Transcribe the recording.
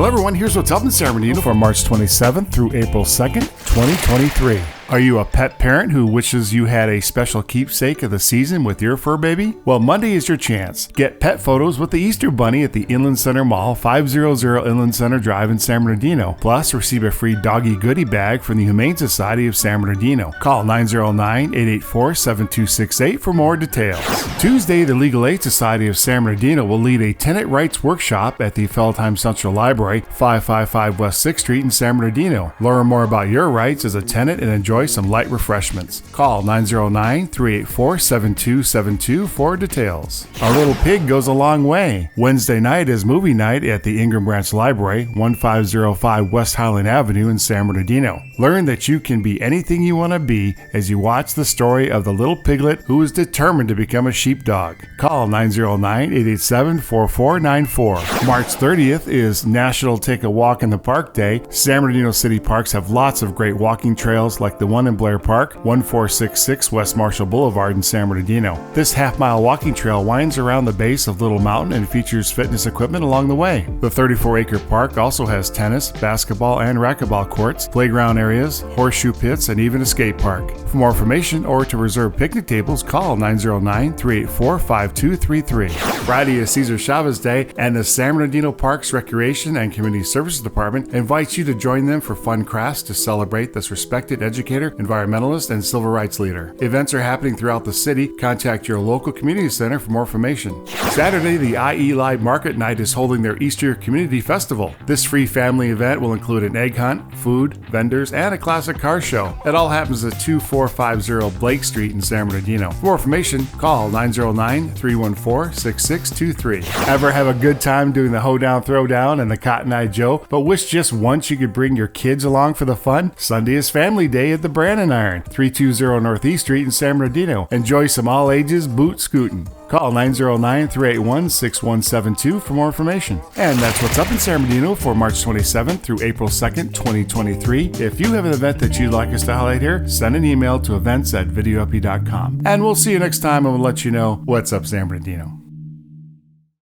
Hello everyone, here's what's up in San Bernardino for March 27th through April 2nd, 2023. Are you a pet parent who wishes you had a special keepsake of the season with your fur baby? Well, Monday is your chance. Get pet photos with the Easter Bunny at the Inland Center Mall, 500 Inland Center Drive in San Bernardino. Plus, receive a free doggy goodie bag from the Humane Society of San Bernardino. Call 909-884-7268 for more details. Tuesday, the Legal Aid Society of San Bernardino will lead a tenant rights workshop at the Feldheim Central Library, 555 West 6th Street in San Bernardino. Learn more about your rights as a tenant and enjoy some light refreshments. Call 909-384-7272 for details. Our Little Pig goes a long way. Wednesday night is movie night at the Ingram Branch Library, 1505 West Highland Avenue in San Bernardino. Learn that you can be anything you want to be as you watch the story of the little piglet who is determined to become a sheepdog. Call 909-887-4494. March 30th is National Take a Walk in the Park Day. San Bernardino City Parks have lots of great walking trails like the one in Blair Park, 1466 West Marshall Boulevard in San Bernardino. This half-mile walking trail winds around the base of Little Mountain and features fitness equipment along the way. The 34-acre park also has tennis, basketball, and racquetball courts, playground areas, horseshoe pits, and even a skate park. For more information or to reserve picnic tables, call 909-384-5233. Friday is Cesar Chavez Day, and the San Bernardino Parks Recreation and Community Services Department invites you to join them for fun crafts to celebrate this respected educator, environmentalist, and civil rights leader. Events are happening throughout the city. Contact your local community center for more information. Saturday, the IE Live Market Night is holding their Easter Community Festival. This free family event will include an egg hunt, food, vendors, and a classic car show. It all happens at 2450 Blake Street in San Bernardino. For more information, call 909-314-6623. Ever have a good time doing the hoedown throwdown and the Cotton Eye Joe, but wish just once you could bring your kids along for the fun? Sunday is Family Day at the Brandon Iron, 320 Northeast Street in San Bernardino. Enjoy some all-ages boot scooting. Call 909-381-6172 for more information. And that's what's up in San Bernardino for March 27th through April 2nd, 2023. If you have an event that you'd like us to highlight here, send an email to events@videouppy.com. And we'll see you next time, and we'll let you know what's up San Bernardino.